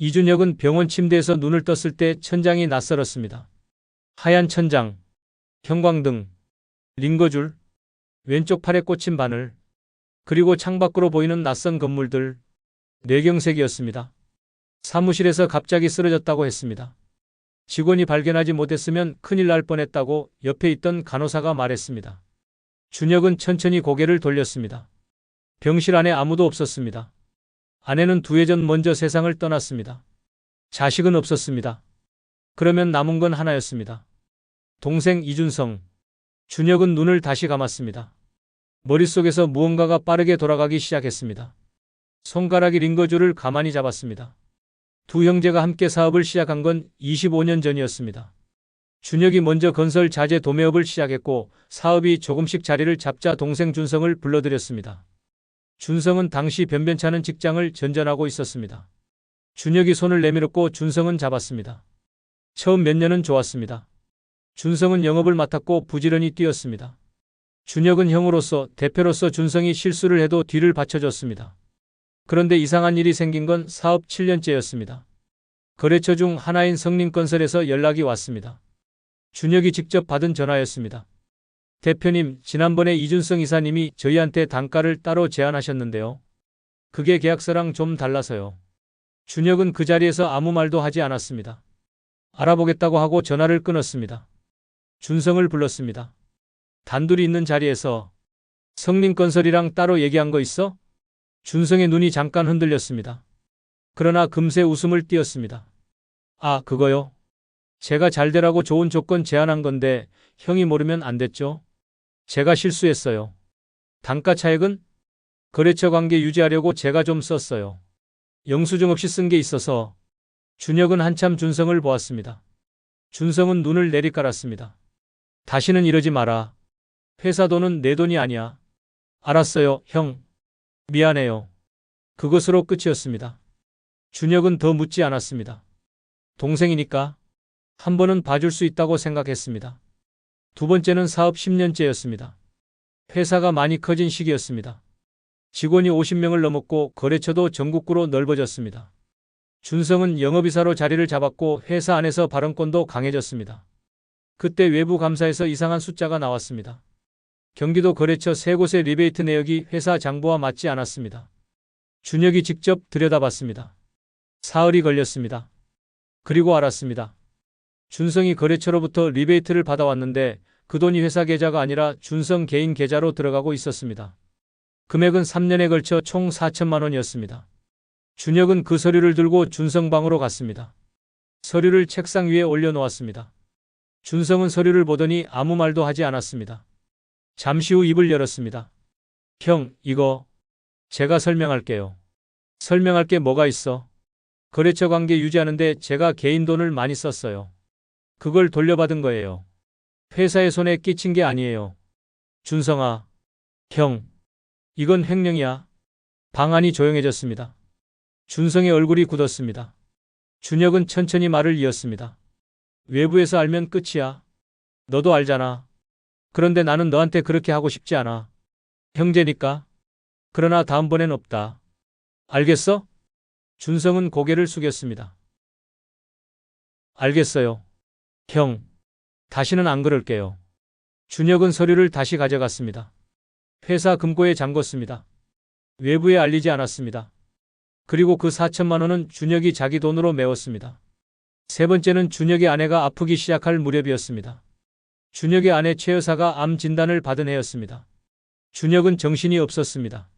이준혁은 병원 침대에서 눈을 떴을 때 천장이 낯설었습니다. 하얀 천장, 형광등, 링거줄, 왼쪽 팔에 꽂힌 바늘, 그리고 창밖으로 보이는 낯선 건물들, 뇌경색이었습니다. 사무실에서 갑자기 쓰러졌다고 했습니다. 직원이 발견하지 못했으면 큰일 날 뻔했다고 옆에 있던 간호사가 말했습니다. 준혁은 천천히 고개를 돌렸습니다. 병실 안에 아무도 없었습니다. 아내는 2해 전 먼저 세상을 떠났습니다. 자식은 없었습니다. 그러면 남은 건 하나였습니다. 동생 이준성. 준혁은 눈을 다시 감았습니다. 머릿속에서 무언가가 빠르게 돌아가기 시작했습니다. 손가락이 링거줄을 가만히 잡았습니다. 두 형제가 함께 사업을 시작한 건 25년 전이었습니다. 준혁이 먼저 건설 자재 도매업을 시작했고 사업이 조금씩 자리를 잡자 동생 준성을 불러들였습니다. 준성은 당시 변변찮은 직장을 전전하고 있었습니다. 준혁이 손을 내밀었고 준성은 잡았습니다. 처음 몇 년은 좋았습니다. 준성은 영업을 맡았고 부지런히 뛰었습니다. 준혁은 형으로서 대표로서 준성이 실수를 해도 뒤를 받쳐줬습니다. 그런데 이상한 일이 생긴 건 사업 7년째였습니다. 거래처 중 하나인 성림건설에서 연락이 왔습니다. 준혁이 직접 받은 전화였습니다. 대표님, 지난번에 이준성 이사님이 저희한테 단가를 따로 제안하셨는데요. 그게 계약서랑 좀 달라서요. 준혁은 그 자리에서 아무 말도 하지 않았습니다. 알아보겠다고 하고 전화를 끊었습니다. 준성을 불렀습니다. 단둘이 있는 자리에서 성림건설이랑 따로 얘기한 거 있어? 준성의 눈이 잠깐 흔들렸습니다. 그러나 금세 웃음을 띄었습니다. 아, 그거요? 제가 잘 되라고 좋은 조건 제안한 건데 형이 모르면 안 됐죠? 제가 실수했어요. 단가 차액은? 거래처 관계 유지하려고 제가 좀 썼어요. 영수증 없이 쓴 게 있어서. 준혁은 한참 준성을 보았습니다. 준성은 눈을 내리깔았습니다. 다시는 이러지 마라. 회사 돈은 내 돈이 아니야. 알았어요, 형. 미안해요. 그것으로 끝이었습니다. 준혁은 더 묻지 않았습니다. 동생이니까 한 번은 봐줄 수 있다고 생각했습니다. 두 번째는 사업 10년째였습니다. 회사가 많이 커진 시기였습니다. 직원이 50명을 넘었고 거래처도 전국구로 넓어졌습니다. 준성은 영업이사로 자리를 잡았고 회사 안에서 발언권도 강해졌습니다. 그때 외부 감사에서 이상한 숫자가 나왔습니다. 경기도 거래처 3곳의 리베이트 내역이 회사 장부와 맞지 않았습니다. 준혁이 직접 들여다봤습니다. 사흘이 걸렸습니다. 그리고 알았습니다. 준성이 거래처로부터 리베이트를 받아왔는데 그 돈이 회사 계좌가 아니라 준성 개인 계좌로 들어가고 있었습니다. 금액은 3년에 걸쳐 총 4천만 원이었습니다. 준혁은 그 서류를 들고 준성 방으로 갔습니다. 서류를 책상 위에 올려놓았습니다. 준성은 서류를 보더니 아무 말도 하지 않았습니다. 잠시 후 입을 열었습니다. 형, 이거 제가 설명할게요. 설명할 게 뭐가 있어? 거래처 관계 유지하는데 제가 개인 돈을 많이 썼어요. 그걸 돌려받은 거예요. 회사의 손에 끼친 게 아니에요. 준성아, 형, 이건 횡령이야. 방 안이 조용해졌습니다. 준성의 얼굴이 굳었습니다. 준혁은 천천히 말을 이었습니다. 외부에서 알면 끝이야. 너도 알잖아. 그런데 나는 너한테 그렇게 하고 싶지 않아. 형제니까. 그러나 다음번엔 없다. 알겠어? 준성은 고개를 숙였습니다. 알겠어요. 형, 다시는 안 그럴게요. 준혁은 서류를 다시 가져갔습니다. 회사 금고에 잠궜습니다. 외부에 알리지 않았습니다. 그리고 그 4천만 원은 준혁이 자기 돈으로 메웠습니다. 세 번째는 준혁의 아내가 아프기 시작할 무렵이었습니다. 준혁의 아내 최 여사가 암 진단을 받은 해였습니다. 준혁은 정신이 없었습니다.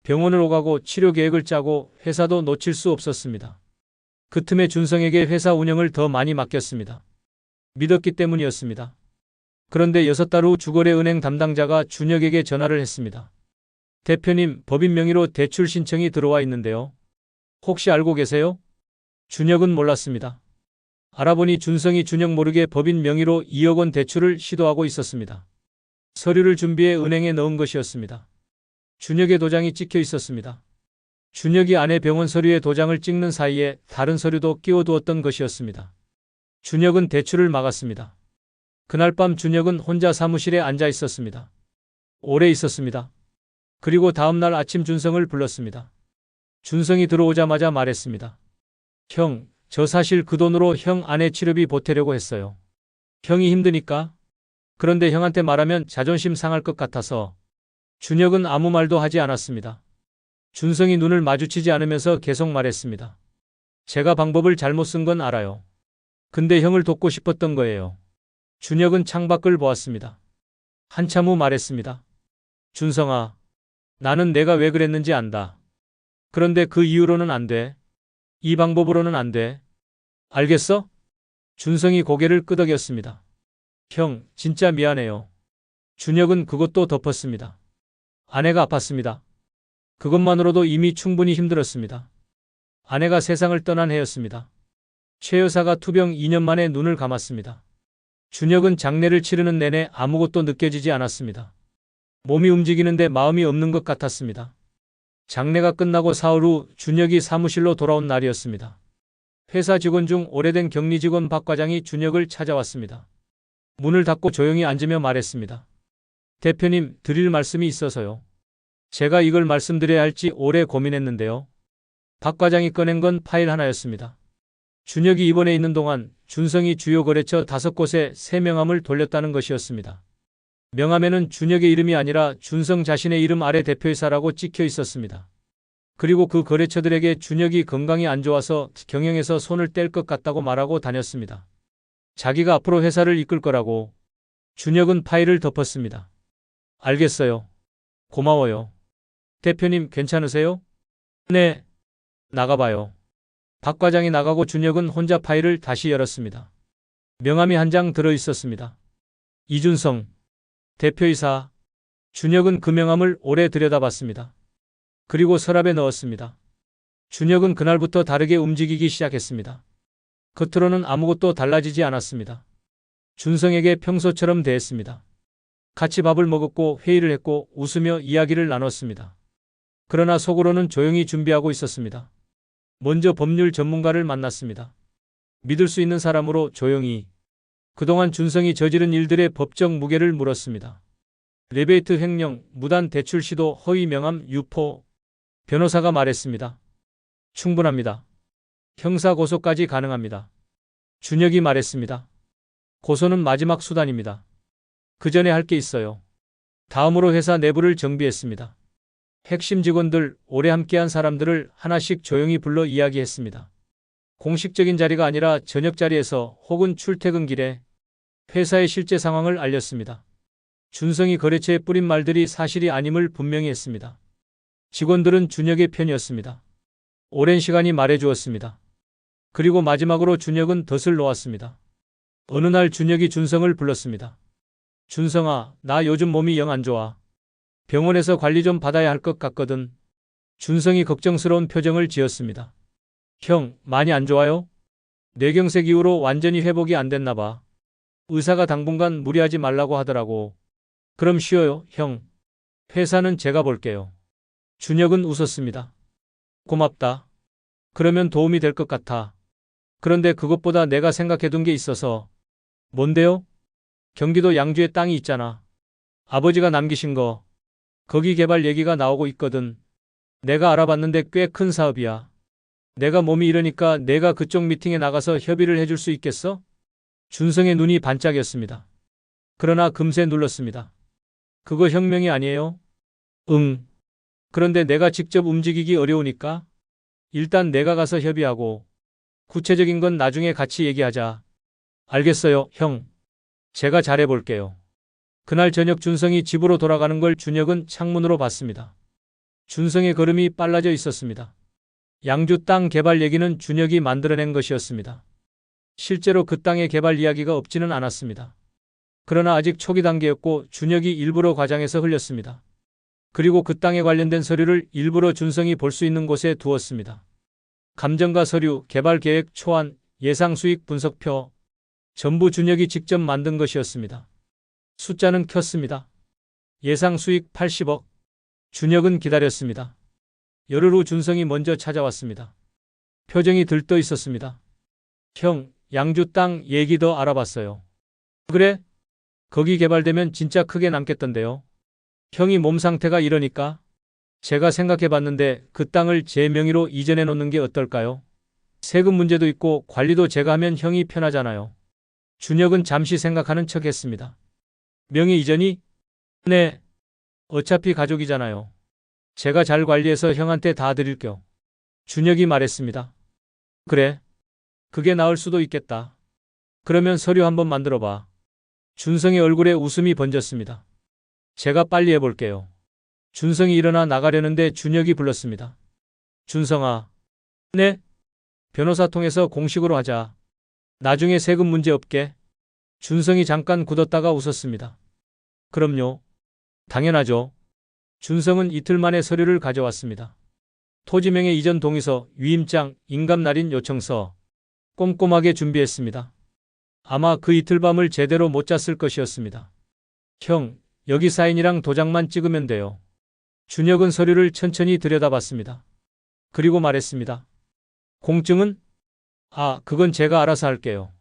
병원을 오가고 치료 계획을 짜고 회사도 놓칠 수 없었습니다. 그 틈에 준성에게 회사 운영을 더 많이 맡겼습니다. 믿었기 때문이었습니다. 그런데 6달 후 주거래은행 담당자가 준혁에게 전화를 했습니다. 대표님, 법인 명의로 대출 신청이 들어와 있는데요. 혹시 알고 계세요? 준혁은 몰랐습니다. 알아보니 준성이 준혁 모르게 법인 명의로 2억 원 대출을 시도하고 있었습니다. 서류를 준비해 은행에 넣은 것이었습니다. 준혁의 도장이 찍혀 있었습니다. 준혁이 아내 병원 서류에 도장을 찍는 사이에 다른 서류도 끼워두었던 것이었습니다. 준혁은 대출을 막았습니다. 그날 밤 준혁은 혼자 사무실에 앉아 있었습니다. 오래 있었습니다. 그리고 다음 날 아침 준성을 불렀습니다. 준성이 들어오자마자 말했습니다. 형, 저 사실 그 돈으로 형 아내 치료비 보태려고 했어요. 형이 힘드니까? 그런데 형한테 말하면 자존심 상할 것 같아서. 준혁은 아무 말도 하지 않았습니다. 준성이 눈을 마주치지 않으면서 계속 말했습니다. 제가 방법을 잘못 쓴 건 알아요. 근데 형을 돕고 싶었던 거예요. 준혁은 창밖을 보았습니다. 한참 후 말했습니다. 준성아, 나는 내가 왜 그랬는지 안다. 그런데 그 이유로는 안 돼. 이 방법으로는 안 돼. 알겠어? 준성이 고개를 끄덕였습니다. 형, 진짜 미안해요. 준혁은 그것도 덮었습니다. 아내가 아팠습니다. 그것만으로도 이미 충분히 힘들었습니다. 아내가 세상을 떠난 해였습니다. 최 여사가 투병 2년 만에 눈을 감았습니다. 준혁은 장례를 치르는 내내 아무것도 느껴지지 않았습니다. 몸이 움직이는데 마음이 없는 것 같았습니다. 장례가 끝나고 사흘 후 준혁이 사무실로 돌아온 날이었습니다. 회사 직원 중 오래된 격리 직원 박 과장이 준혁을 찾아왔습니다. 문을 닫고 조용히 앉으며 말했습니다. 대표님, 드릴 말씀이 있어서요. 제가 이걸 말씀드려야 할지 오래 고민했는데요. 박 과장이 꺼낸 건 파일 하나였습니다. 준혁이 입원해 있는 동안 준성이 주요 거래처 5곳에 새 명함을 돌렸다는 것이었습니다. 명함에는 준혁의 이름이 아니라 준성 자신의 이름 아래 대표이사라고 찍혀 있었습니다. 그리고 그 거래처들에게 준혁이 건강이 안 좋아서 경영에서 손을 뗄 것 같다고 말하고 다녔습니다. 자기가 앞으로 회사를 이끌 거라고. 준혁은 파일을 덮었습니다. 알겠어요. 고마워요. 대표님, 괜찮으세요? 네. 나가봐요. 박 과장이 나가고 준혁은 혼자 파일을 다시 열었습니다. 명함이 한 장 들어 있었습니다. 이준성 대표이사. 준혁은 그 명함을 오래 들여다봤습니다. 그리고 서랍에 넣었습니다. 준혁은 그날부터 다르게 움직이기 시작했습니다. 겉으로는 아무것도 달라지지 않았습니다. 준성에게 평소처럼 대했습니다. 같이 밥을 먹었고 회의를 했고 웃으며 이야기를 나눴습니다. 그러나 속으로는 조용히 준비하고 있었습니다. 먼저 법률 전문가를 만났습니다. 믿을 수 있는 사람으로 조용히 그동안 준성이 저지른 일들의 법적 무게를 물었습니다. 리베이트 횡령, 무단 대출 시도, 허위 명함, 유포. 변호사가 말했습니다. 충분합니다. 형사 고소까지 가능합니다. 준혁이 말했습니다. 고소는 마지막 수단입니다. 그 전에 할 게 있어요. 다음으로 회사 내부를 정비했습니다. 핵심 직원들, 오래 함께한 사람들을 하나씩 조용히 불러 이야기했습니다. 공식적인 자리가 아니라 저녁 자리에서 혹은 출퇴근길에 회사의 실제 상황을 알렸습니다. 준성이 거래처에 뿌린 말들이 사실이 아님을 분명히 했습니다. 직원들은 준혁의 편이었습니다. 오랜 시간이 말해주었습니다. 그리고 마지막으로 준혁은 덫을 놓았습니다. 어느 날 준혁이 준성을 불렀습니다. 준성아, 나 요즘 몸이 영 안 좋아. 병원에서 관리 좀 받아야 할 것 같거든. 준성이 걱정스러운 표정을 지었습니다. 형, 많이 안 좋아요? 뇌경색 이후로 완전히 회복이 안 됐나 봐. 의사가 당분간 무리하지 말라고 하더라고. 그럼 쉬어요, 형. 회사는 제가 볼게요. 준혁은 웃었습니다. 고맙다. 그러면 도움이 될 것 같아. 그런데 그것보다 내가 생각해둔 게 있어서. 뭔데요? 경기도 양주에 땅이 있잖아. 아버지가 남기신 거. 거기 개발 얘기가 나오고 있거든. 내가 알아봤는데 꽤 큰 사업이야. 내가 몸이 이러니까 내가 그쪽 미팅에 나가서 협의를 해줄 수 있겠어? 준성의 눈이 반짝였습니다. 그러나 금세 눌렀습니다. 그거 혁명이 아니에요? 응. 그런데 내가 직접 움직이기 어려우니까 일단 내가 가서 협의하고 구체적인 건 나중에 같이 얘기하자. 알겠어요, 형. 제가 잘해볼게요. 그날 저녁 준성이 집으로 돌아가는 걸 준혁은 창문으로 봤습니다. 준성의 걸음이 빨라져 있었습니다. 양주 땅 개발 얘기는 준혁이 만들어낸 것이었습니다. 실제로 그 땅의 개발 이야기가 없지는 않았습니다. 그러나 아직 초기 단계였고 준혁이 일부러 과장해서 흘렸습니다. 그리고 그 땅에 관련된 서류를 일부러 준성이 볼 수 있는 곳에 두었습니다. 감정가 서류, 개발 계획, 초안, 예상 수익 분석표, 전부 준혁이 직접 만든 것이었습니다. 숫자는 켰습니다. 예상 수익 80억. 준혁은 기다렸습니다. 열흘 후 준성이 먼저 찾아왔습니다. 표정이 들떠 있었습니다. 형, 양주 땅 얘기 더 알아봤어요. 그래? 거기 개발되면 진짜 크게 남겠던데요. 형이 몸 상태가 이러니까 제가 생각해봤는데 그 땅을 제 명의로 이전해 놓는 게 어떨까요? 세금 문제도 있고 관리도 제가 하면 형이 편하잖아요. 준혁은 잠시 생각하는 척 했습니다. 명의 이전이? 네. 어차피 가족이잖아요. 제가 잘 관리해서 형한테 다 드릴게요. 준혁이 말했습니다. 그래. 그게 나을 수도 있겠다. 그러면 서류 한번 만들어봐. 준성의 얼굴에 웃음이 번졌습니다. 제가 빨리 해볼게요. 준성이 일어나 나가려는데 준혁이 불렀습니다. 준성아. 네? 변호사 통해서 공식으로 하자. 나중에 세금 문제 없게. 준성이 잠깐 굳었다가 웃었습니다. 그럼요. 당연하죠. 준성은 이틀 만에 서류를 가져왔습니다. 토지명의 이전 동의서, 위임장, 인감날인 요청서. 꼼꼼하게 준비했습니다. 아마 그 이틀 밤을 제대로 못 잤을 것이었습니다. 형, 여기 사인이랑 도장만 찍으면 돼요. 준혁은 서류를 천천히 들여다봤습니다. 그리고 말했습니다. 공증은? 그건 제가 알아서 할게요.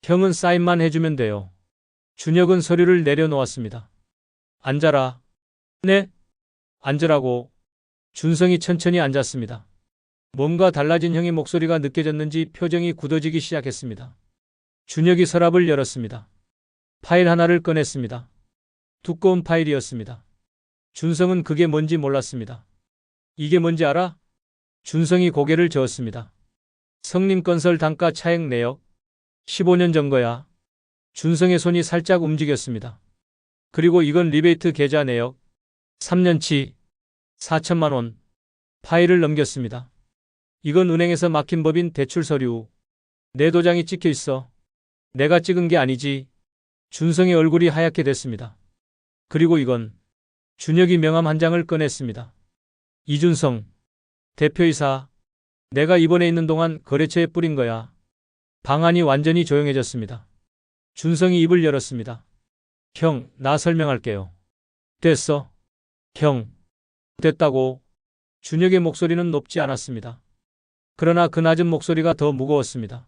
형은 사인만 해주면 돼요. 준혁은 서류를 내려놓았습니다. 앉아라. 네? 앉으라고. 준성이 천천히 앉았습니다. 뭔가 달라진 형의 목소리가 느껴졌는지 표정이 굳어지기 시작했습니다. 준혁이 서랍을 열었습니다. 파일 하나를 꺼냈습니다. 두꺼운 파일이었습니다. 준성은 그게 뭔지 몰랐습니다. 이게 뭔지 알아? 준성이 고개를 저었습니다. 성림건설 단가 차액 내역. 15년 전 거야. 준성의 손이 살짝 움직였습니다. 그리고 이건 리베이트 계좌 내역. 3년치 4천만 원. 파일을 넘겼습니다. 이건 은행에서 막힌 법인 대출 서류. 내 도장이 찍혀 있어. 내가 찍은 게 아니지. 준성의 얼굴이 하얗게 됐습니다. 그리고 이건 준혁이 명함 한 장을 꺼냈습니다. 이준성, 대표이사. 내가 입원해 있는 동안 거래처에 뿌린 거야. 방안이 완전히 조용해졌습니다. 준성이 입을 열었습니다. 형, 나 설명할게요. 됐어. 형, 됐다고. 준혁의 목소리는 높지 않았습니다. 그러나 그 낮은 목소리가 더 무거웠습니다.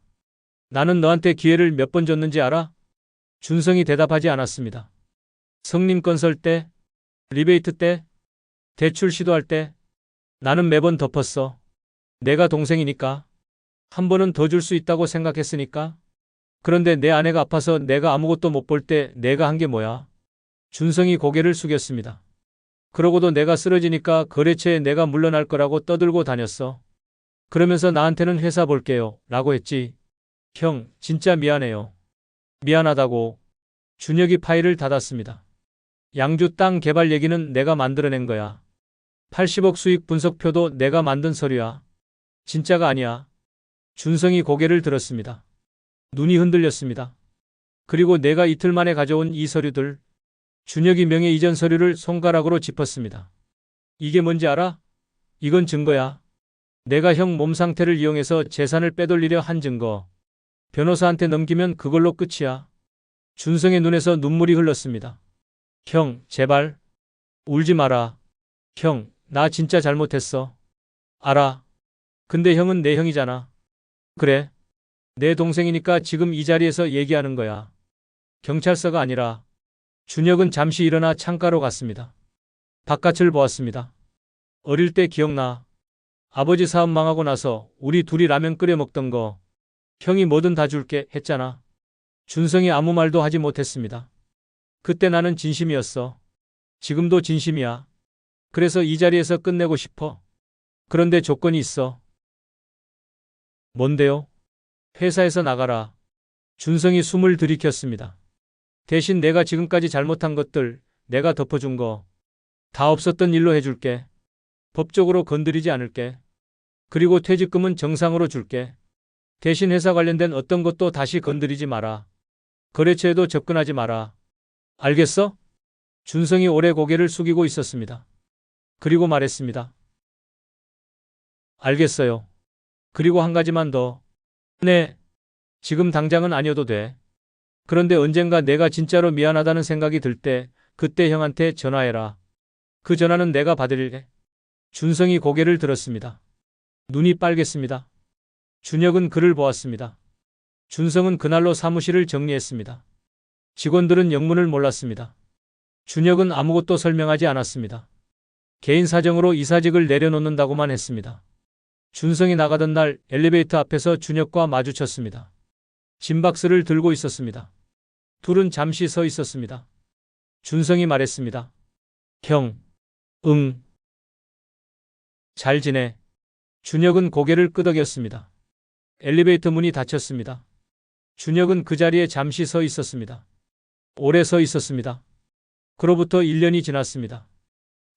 나는 너한테 기회를 몇 번 줬는지 알아? 준성이 대답하지 않았습니다. 성림건설 때, 리베이트 때, 대출 시도할 때, 나는 매번 덮었어. 내가 동생이니까. 한 번은 더 줄 수 있다고 생각했으니까. 그런데 내 아내가 아파서 내가 아무것도 못 볼 때 내가 한 게 뭐야? 준성이 고개를 숙였습니다. 그러고도 내가 쓰러지니까 거래처에 내가 물러날 거라고 떠들고 다녔어. 그러면서 나한테는 회사 볼게요. 라고 했지. 형, 진짜 미안해요. 미안하다고. 준혁이 파일을 닫았습니다. 양주 땅 개발 얘기는 내가 만들어낸 거야. 80억 수익 분석표도 내가 만든 서류야. 진짜가 아니야. 준성이 고개를 들었습니다. 눈이 흔들렸습니다. 그리고 내가 이틀 만에 가져온 이 서류들. 준혁이 명예 이전 서류를 손가락으로 짚었습니다. 이게 뭔지 알아? 이건 증거야. 내가 형 몸 상태를 이용해서 재산을 빼돌리려 한 증거. 변호사한테 넘기면 그걸로 끝이야. 준성의 눈에서 눈물이 흘렀습니다. 형, 제발. 울지 마라. 형, 나 진짜 잘못했어. 알아. 근데 형은 내 형이잖아. 그래. 내 동생이니까 지금 이 자리에서 얘기하는 거야. 경찰서가 아니라. 준혁은 잠시 일어나 창가로 갔습니다. 바깥을 보았습니다. 어릴 때 기억나. 아버지 사업 망하고 나서 우리 둘이 라면 끓여 먹던 거. 형이 뭐든 다 줄게 했잖아. 준성이 아무 말도 하지 못했습니다. 그때 나는 진심이었어. 지금도 진심이야. 그래서 이 자리에서 끝내고 싶어. 그런데 조건이 있어. 뭔데요? 회사에서 나가라. 준성이 숨을 들이켰습니다. 대신 내가 지금까지 잘못한 것들, 내가 덮어준 거, 다 없었던 일로 해줄게. 법적으로 건드리지 않을게. 그리고 퇴직금은 정상으로 줄게. 대신 회사 관련된 어떤 것도 다시 건드리지 마라. 거래처에도 접근하지 마라. 알겠어? 준성이 오래 고개를 숙이고 있었습니다. 그리고 말했습니다. 알겠어요. 그리고 한 가지만 더. 네. 지금 당장은 아니어도 돼. 그런데 언젠가 내가 진짜로 미안하다는 생각이 들 때, 그때 형한테 전화해라. 그 전화는 내가 받을래. 준성이 고개를 들었습니다. 눈이 빨갰습니다. 준혁은 그를 보았습니다. 준성은 그날로 사무실을 정리했습니다. 직원들은 영문을 몰랐습니다. 준혁은 아무것도 설명하지 않았습니다. 개인 사정으로 이사직을 내려놓는다고만 했습니다. 준성이 나가던 날 엘리베이터 앞에서 준혁과 마주쳤습니다. 짐박스를 들고 있었습니다. 둘은 잠시 서 있었습니다. 준성이 말했습니다. 형, 응. 잘 지내. 준혁은 고개를 끄덕였습니다. 엘리베이터 문이 닫혔습니다. 준혁은 그 자리에 잠시 서 있었습니다. 오래 서 있었습니다. 그로부터 1년이 지났습니다.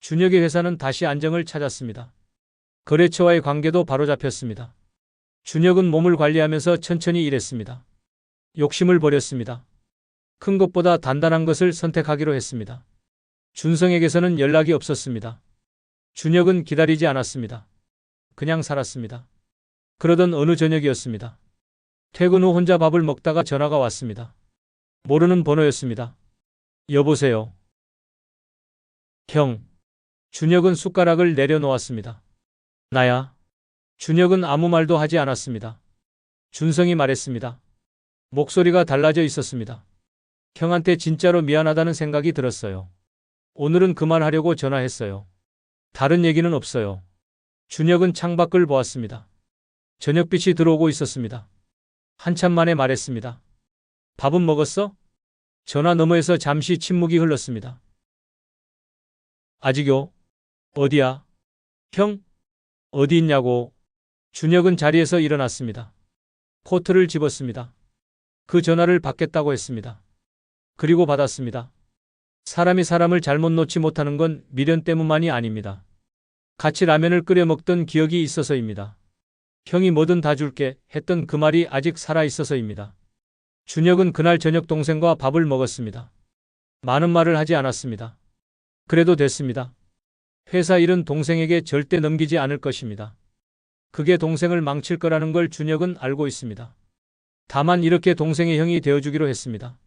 준혁의 회사는 다시 안정을 찾았습니다. 거래처와의 관계도 바로잡혔습니다. 준혁은 몸을 관리하면서 천천히 일했습니다. 욕심을 버렸습니다. 큰 것보다 단단한 것을 선택하기로 했습니다. 준성에게서는 연락이 없었습니다. 준혁은 기다리지 않았습니다. 그냥 살았습니다. 그러던 어느 저녁이었습니다. 퇴근 후 혼자 밥을 먹다가 전화가 왔습니다. 모르는 번호였습니다. 여보세요. 형. 준혁은 숟가락을 내려놓았습니다. 나야. 준혁은 아무 말도 하지 않았습니다. 준성이 말했습니다. 목소리가 달라져 있었습니다. 형한테 진짜로 미안하다는 생각이 들었어요. 오늘은 그만하려고 전화했어요. 다른 얘기는 없어요. 준혁은 창밖을 보았습니다. 저녁빛이 들어오고 있었습니다. 한참 만에 말했습니다. 밥은 먹었어? 전화 너머에서 잠시 침묵이 흘렀습니다. 아직요? 어디야? 형? 어디 있냐고. 준혁은 자리에서 일어났습니다. 코트를 집었습니다. 그 전화를 받겠다고 했습니다. 그리고 받았습니다. 사람이 사람을 잘못 놓지 못하는 건 미련 때문만이 아닙니다. 같이 라면을 끓여 먹던 기억이 있어서입니다. 형이 뭐든 다 줄게 했던 그 말이 아직 살아있어서입니다. 준혁은 그날 저녁 동생과 밥을 먹었습니다. 많은 말을 하지 않았습니다. 그래도 됐습니다. 회사 일은 동생에게 절대 넘기지 않을 것입니다. 그게 동생을 망칠 거라는 걸 준혁은 알고 있습니다. 다만 이렇게 동생의 형이 되어주기로 했습니다.